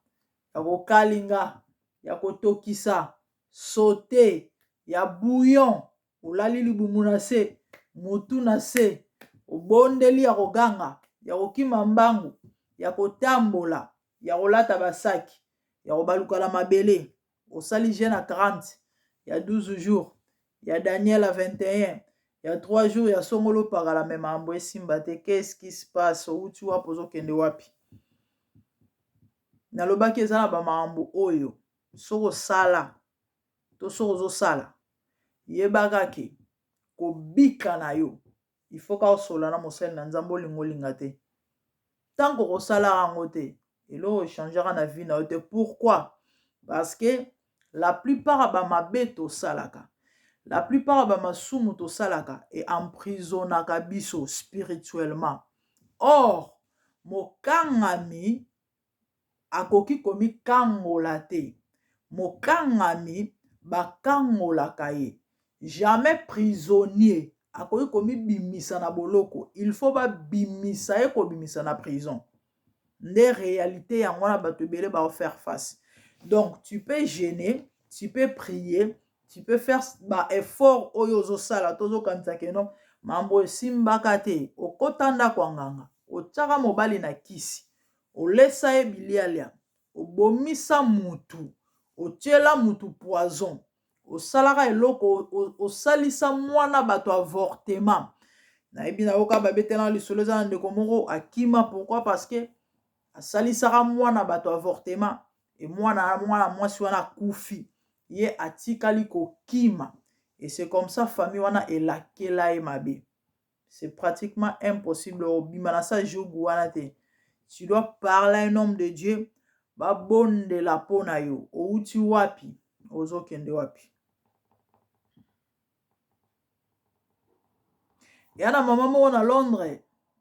[SPEAKER 1] ya kokalinga ya kotokisa sauté ya bouillon olali libumu na se motu na se obondeli ya koganga ya kokima mbangu ya kotambola ya kolata basaki ya kobalukala mabele osali jeûne à 30 ya 12 jours ya Daniel à 21 ya 3 jours ya songolo pakala me mambo esimba te qu'est-ce qui se passe outi wapi ozokende wapi nalobaki eza na bamambo oyo soki osala to soki ozosala yebaka ke kobika na yo il faut ka osola na mosali na nzambe olinga olinga te ntango kosalaka yango te eloko echangera na vie na yo te pourquoi parce que la plupart ya bamabe tosalaka la plupart ya bamasumu tosalaka e emprisonnaka biso spirituellement or mokangami akoki komikangola te mokangami bakangolaka ye jamais prisonnier akoki komibimisa na boloko il faut babimisa ye kobimisa na prison nde réalité yango wana bato ebele baofaire face donc tu peux gêner tu peux prier tu peux faire effort oyo ozosala tozokanisa ke non mambo esimbaka te okota ndako ya nganga otiaka mobali na kisi olesa ye bilialia obomisa mutu otiela mutu poison osalaka eloko osalisa mwana bato avortement nayebi nayoka babetela lisolo eza na ndeko moko akima pourquoi parce que asalisaka mwana bato avortement e mwana mwasi wana akufi ye atikali kokima. Et c'est comme ça famille wana elakela ye mabe. C'est pratiquement impossible obima na sa jobu wana te. Tu dois parler à un homme de Dieu, ba bonde la pona yo, outi wapi, ozo kende wapi. Yana maman mo na Londres,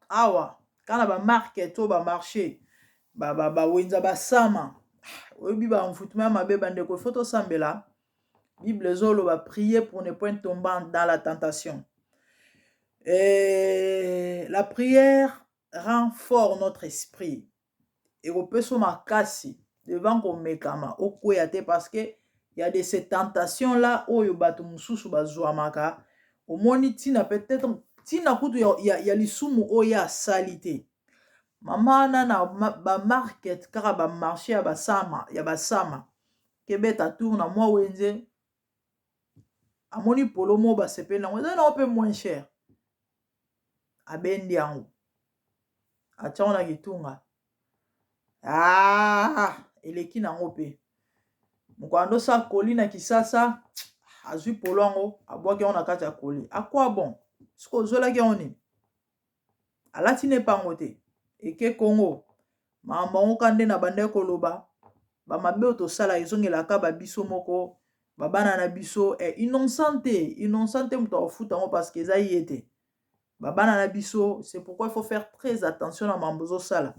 [SPEAKER 1] awa, kana ba market to ba marché, ba wenza ba sama. Obi ba mfutuma mabe bande ko photo sambela. Bible zolo va prier pour ne point tomber dans la tentation. Et la prière rend fort notre esprit. Et on peut se makasi devant qu'on mekama okoyate parce que il y a de ces tentations là où yo bato mususu bazwamaka omoni tina peut-être tina kutu ya lisumu oya salite mama na ba market kara ba marché ya basama kebeta tour na moi wenze amoni polo mo ba sepela wenze na ope moins cher abendi yango achona kitunga eleki nango pe mokwando sa koli na kisasa azwi polo yango abwaki yango na kati ya koli akwa bon siko ozwelaki yango nini alati ne pango te eke Kongo makambo yango ka nde na bande koloba bamabe oyo tosala ezongelaka babiso moko babana na biso innocente moto akofuta yango parce que eza ye te babana na biso. C'est pourquoi il faut faire très attention na makambo ozosala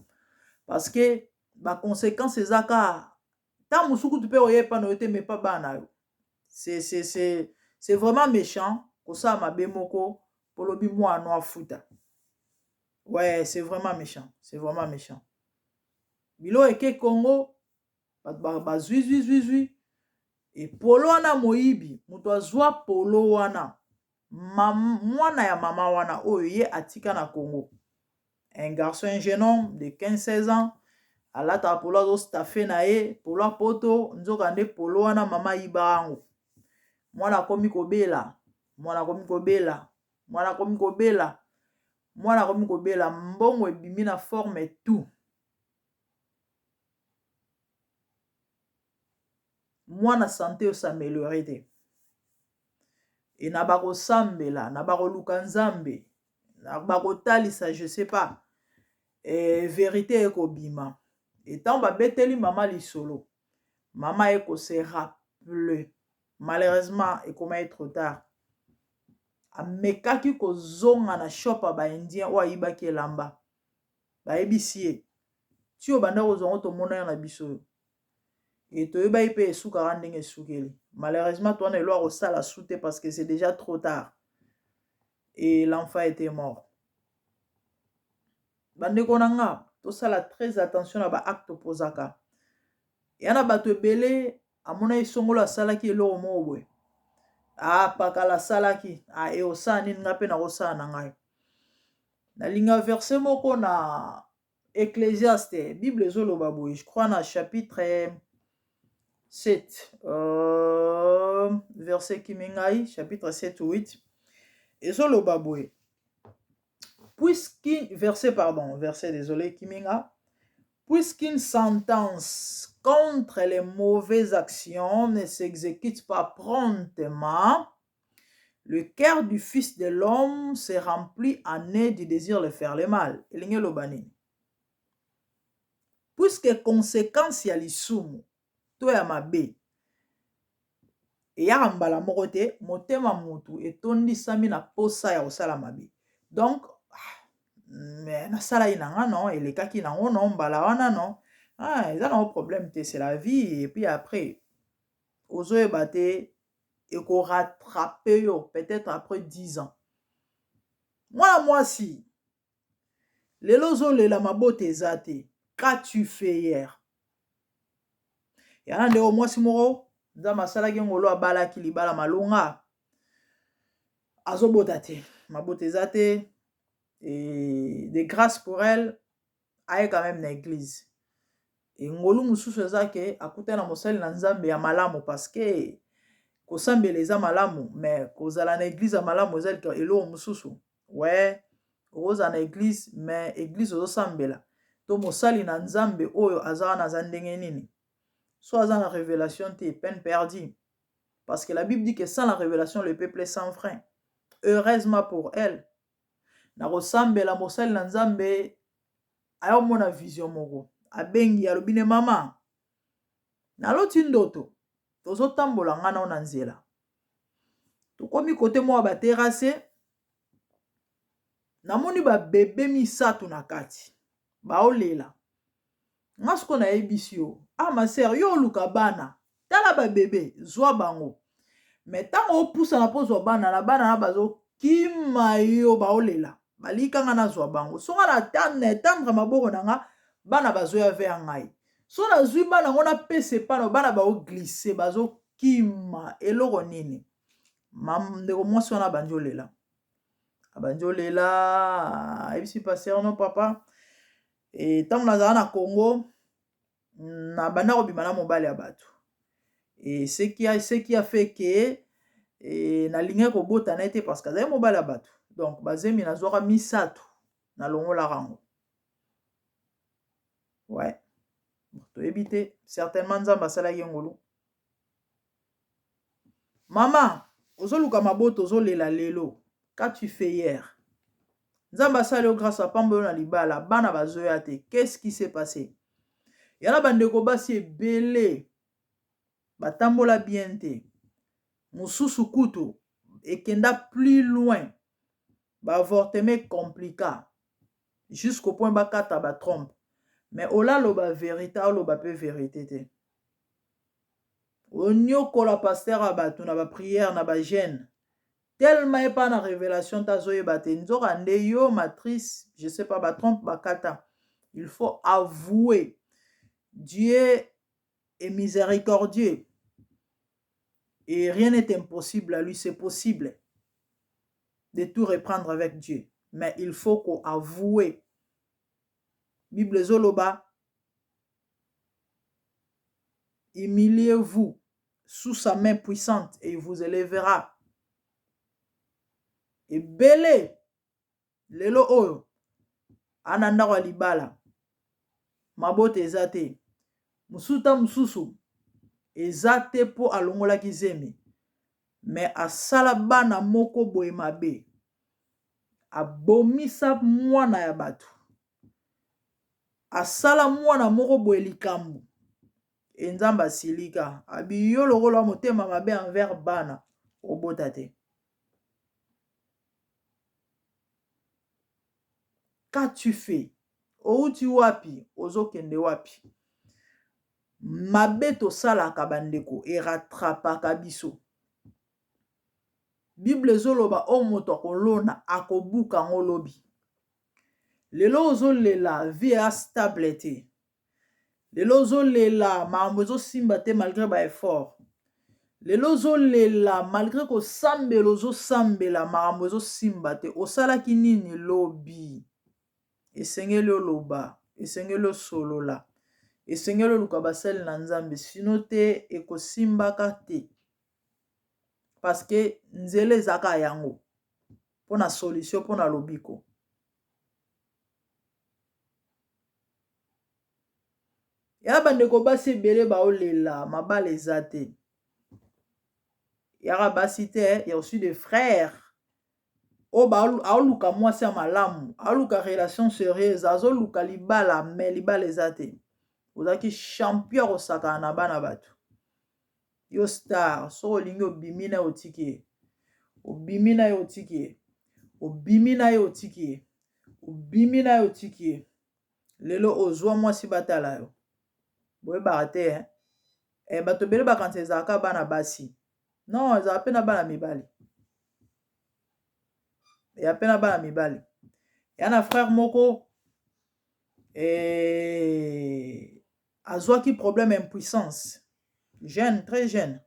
[SPEAKER 1] parce que ba conséquence ezaka ta musuku tu peux oyepa no te mais pas bana yo. C'est vraiment méchant ko sa mabe moko polobi moi no afuta. Ouais, c'est vraiment méchant, c'est vraiment méchant. Bilo eke Congo ba zui et polo wana moyibi muto azwa polo wana mwana ya mama wana oyo ye atika na Congo. Un garçon, un jeune homme de 15-16 ans alata polo azo staffé na ye polo poto nzoka nde polo wana mama ibango mwana komi kobela mbongo ebimi na forme tout mwana santé osamélioré te et na bakosambela na bakoluka nzambe na bakotalisa je sais pas et vérité ekobima etant babeteli mama lisolo mama ekose rappeler malheureusement ekoma trop tard amekaki kozonga na shop ba indien o ayibaki elamba bayebisi ye ti oyo banda kozonga tomona yo na biso et toyebai mpe esukaka ndenge esukeli malheureusement towana elo akosala su te parce que c'est déjà trop tard et l'enfant était mort. Bandeko na nga tosala très attention na ba acte opposaka yana bato ebele amona esongolo asalaki eloko moko boye pakala asalaki osala nini nga mpe nakosala na ngai nalinga verset moko na Ecclésiaste Bible ezoloba boye je crois na chapitre 7 verset kimingai chapitre 7 ou 8 ezoloba boye puisqu'une sentence contre les mauvaises actions ne s'exécute pas promptement, le cœur du fils de l'homme se remplit en nez du désir de faire le mal. Puisque conséquence ya lisumu to ya mabe eyaka mbala moko te motema mutu etondisami na posa ya kosala mabe donc mais nasala ye nanga non elekaki nango non mbala wana non eza nango problème te c'est la vie et puis après ozoyeba te ekorattrape yo peut-être après 10 ans mwana mwasi lelo ozolela mabote eza te qu'as-tu fait hier yana ndeko mwasi moko nzambe asalaki ngolo abalaki libala malonga azobota te mabote eza te et de grâce pour elle aye quand même na église et ngolu mususu eza ke akuta na mosali na nzambe ya malamu parce que kosambela eza malamu mais kozala na église ya malamu eza eloko mususu ouais oza na église mais église ozosambela to mosali na nzambe oyo azala na za ndenge nini so aza na révélation te peine perdue Parce que la Bible dit que sans la révélation, le peuple est sans frein. Heureusement pour elle. Na kosambela mosali na Nzambe ayomona vision moko. Abengi alobine mama. Naloti ndoto. Tozotambola nga na nzela. Tokomi kote mwa ba terrasse. Namoni ba bébé misato na kati. Baolela. Nga siko na yebisi yo. Ah ma sœur, yo luka bana. Tala ba bébé, zwa bango. Mais tango opusa na po zwa bana na bazo kima yo baolela. Balika nga na zwa bango. So nga na tendre maboko na nga bana bazo ya ve ngai. So na zwi bana ngona pese pano bana bao glisser bazo kima eloko nini. Ndeko mwasi wana banjolela. Abanjolela ebisi passer no papa. Et tango nazala na Congo na banda kobima na mobali ya bato. Et ce qui a fait que na linga ko bota na été parce que azali mobali ya bato. Donc bazemi na zwaka misato na longola rango. Ouais. To éviter certainement nzamba sala ngolu. Maman, ozoluka maboto ozolela lelo. Qu'as tu fait hier? Nzamba sala grâce à pambo na libala bana bazoya te. Qu'est-ce qui s'est passé? Yana bandeko basi ebele batambola bien te. Mususu kutu ekenda plus loin. Ba avortement compliqué jusqu'au point bakata ba trompe. Mais ola loba vérité loba pe vérité te. Onyoko la pasteur abatu na ba prière na ba jeûne. Tellement pas na révélation ta zoye bate nzoka nde yo matrice, je sais pas ba trompe bakata. Il faut avouer Dieu est miséricordieux. Et rien n'est impossible à lui, c'est possible de tout reprendre avec Dieu. Mais il faut qu'on avoue. Bible Zoloba, humiliez-vous sous sa main puissante et il vous élèvera. Et belé, lelo oyo, ananda wa libala, mabote ezate, musuta mususu, ezate po alongola kizeme. Mais asala bana moko boye mabe, abomisa mwana ya batu. Asala mwana moko boye likambu. Enzamba silika. Abiyo lokolo motema mabe envers bana. Obota te. Qu'as-tu fait? Outi wapi? Ozokende wapi? Mabe to sala kabandeko. E rattrapaka biso. Bible zoloba o moto kolona akobuka ngolobi. Lelo ozolela vie a stable te. Lelo ozolela makambo simba te malgré ba effort. Lelo ozolela malgré ko sambela ozosambela makambo simba te. Osalaki nini lobi? Esengeli oloba, esengeli osolola, esengeli oluka basali na Nzambe sino te ekosimbaka te. Parce que nzele ezaka yango pona solution pona lobiko. Ya bandeko basi ebele baolela mabala eza te. Yaka basi te, ya aussi des frères. O ba aoluka mwasi ya malamu, aoluka relation sérieuse, azoluka libala, mais libala eza te. Ozaki champion osaka na bana batu. Yo star, so olingi obimi na otiki. Obimi na yo otiki. Obimi na yo otiki. Obimi na yo otiki. Lelo ozwa mwasi batala yo. Boye barate, bato bele bakanse ezaka bana basi. Non, ezaka pe na bana mibali. Ya pe na bana mibali. Ya na frère moko azwaki problème impuissance. Jeune, très jeune.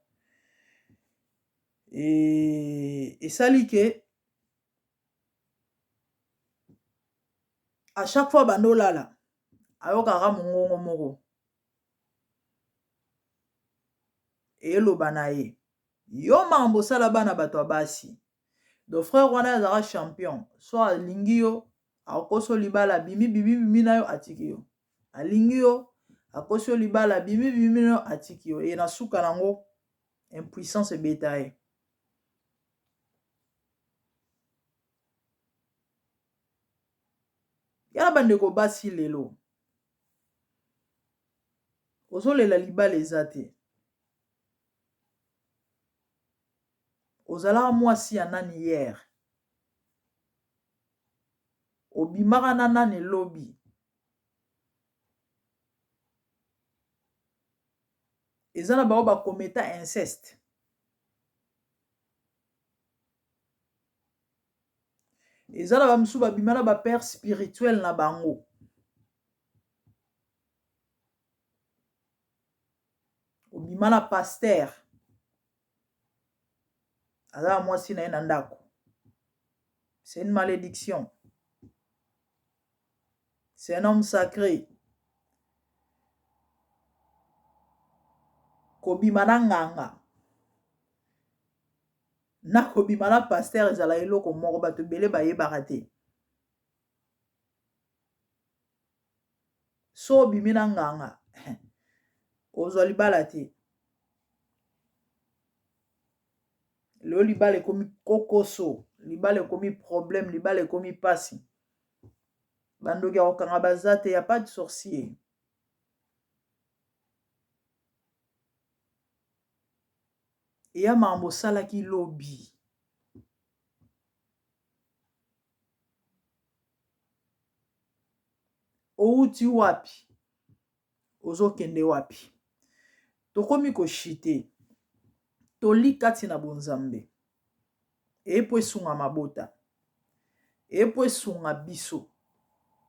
[SPEAKER 1] Et sali ke à chaque fois bando lala ayokaka mongongo moko. Eloba na ye. Yo mambo sala bana bato basi. Do frère wana azara champion. So alingi yo akoso libala bimi na yo atiki yo. Alingi yo akoso libala bimi na yo atiki yo. E na suka nango impuissance ebeta. Yana bandeko basi lelo ozolela libala eza te. Ozalaka mwasi ya nani hier, obimaka na nani lobi, eza na bao bakometa inceste. Eza na bamisu babima na bapère spirituel na bango. Obima na pasteur azala mwasi na ye na ndako. C'est une malédiction. C'est un homme sacré. Kobima na nganga na kobima na pasteur ezala eloko moko bato bele bayebaka te. So obimi na nganga ozwa libala te. Leo libala ekomi kokoso, libala ekomi problème, libala ekomi pasi. Bandoki akokanga baza te, ya pas de sorcier. Eya makambo osalaki lobi. Outi wapi? Ozokende wapi? Tokomi koshite. Toli kati na bonzambe. Epo esunga mabota. Epo esunga biso.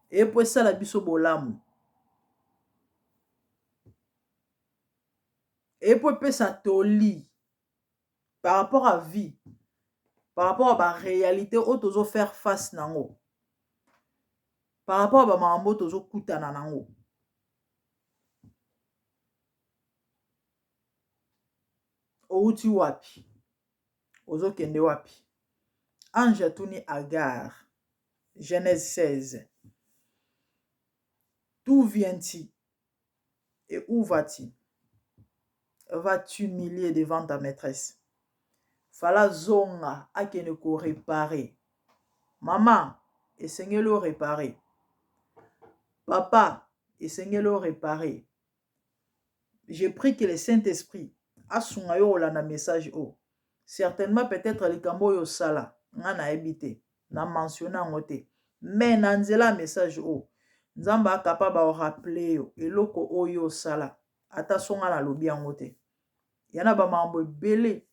[SPEAKER 1] Epo esala biso bolamu. Epo epesa toli par rapport à vie, par rapport à la réalité où tozo faire face nango, par rapport à makambo tozo kutana nango. Outi wapi? Ozo kende wapi? Ange atuni Agar. Genèse 16. D'où viens-tu et où vas-tu? Vas-tu humilier devant ta maîtresse? Fala zonga akene ko réparer. Maman, esengelo réparer. Papa, esengelo réparer. J'ai pris que le Saint-Esprit a sunga yo la na message o. Certainement peut-être likambo yo sala nga na ebité na mentionner ngote. Mais na nzela message o. Nzamba capable o rappeler yo eloko oyo sala ata songa na lobi ngote. Yana ba mambo belé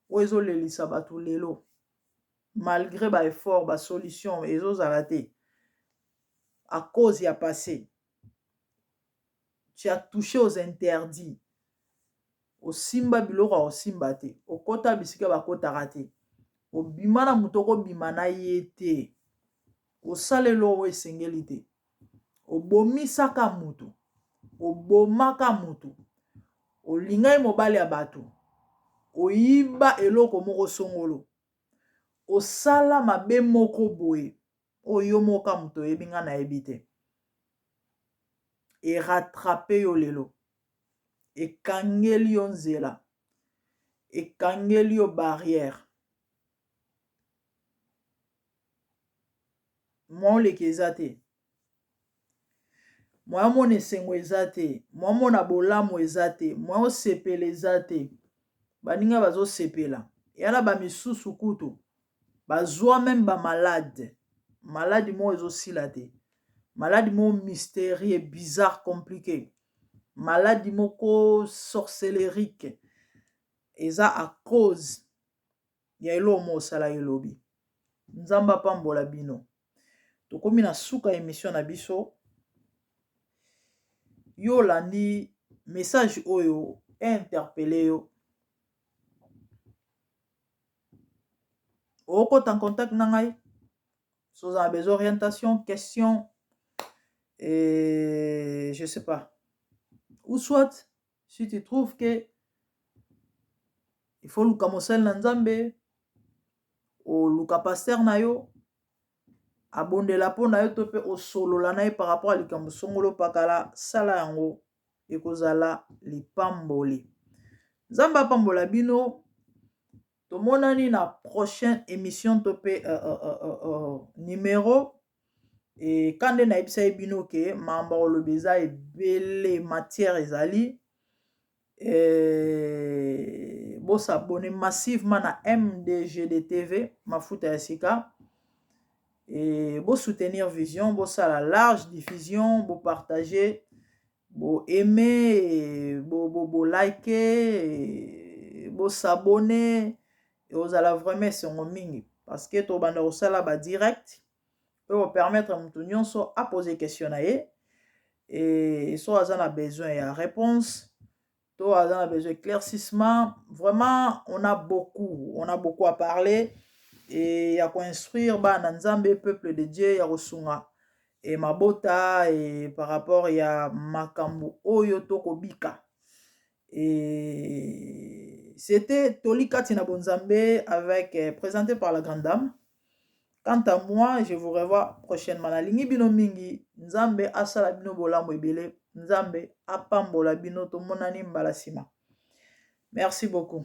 [SPEAKER 1] ozo lelisa batu lelo. Malgré ba effort, ba solution ezo zalate. À cause ya passé. Tu as touché aux interdits. Au simba biloko au simba te. Au kota bisika ba kota rate. Au bimana mutoko bimana yete. Au salelo we sengelite. Au bomi saka mutu. Au bomaka mutu. Au lingai mobali ya bato. Au iba eloko moko songolo. Au sala mabe moko boye. Au yomoka mutu ebinga na ebite. Et rattraper yo lelo. Et kangeli yo nzela. Et kangeli yo barrière. Moi le kezate. Moi mon esengo ezate. Moi mon abolamu ezate. Moi o sepele ezate. Baninga bazo sepela. Yana ba misusu kutu. Bazwa même ba malade. Malade mo ezo silate. Malade mo mystérieux, bizarre, compliqué. Maladie moko sorcellerique. Eza à cause ya elo mo sala yelobi. Nzamba pambola bino. Tokomi na suka émission na biso. Yo landi message oyo interpellé yo. Oko en contact na ngai. Si vous avez besoin d'orientation, questions, et je sais pas. Ou soit, si tu trouves que il faut luka mosel na nzambe, ou luka pasteur na yo, abondela po na yo to pe o solo la na ye par rapport à likambo songolo pakala sala yango ekozala lipamboli. Nzambe apambola bino. Tomonani na prochaine émission topé numéro. Et quand on a ebisa bino ke mamba olobeza ebele matière ezali. Bon s'abonner massivement à MDGD TV, Mafuta ya Sika. Et bon soutenir Vision, bon ça la large diffusion, bon partager, bon aimer, bon liker, bon s'abonner. Et vous allez vraiment se mingi parce que to banda osala ba direct peut permettre à moutonyon so à poser question na ye et so azana besoin ya réponse. On a besoin d'éclaircissement. Vraiment, on a beaucoup à parler. Et à construire, Nzambe, peuple de Dieu, ya Rosunga. Et Mabota, et par rapport à Makambu, Oyoto Kobika. Et c'était Tolika Tinabonzambe avec, présenté par la grande dame. Quant à moi, je vous revois prochainement. La ligne bino mingi, Nzambe asala bino bolambo ebele. Nzambe apambola bino to monani mbala sima. Merci beaucoup.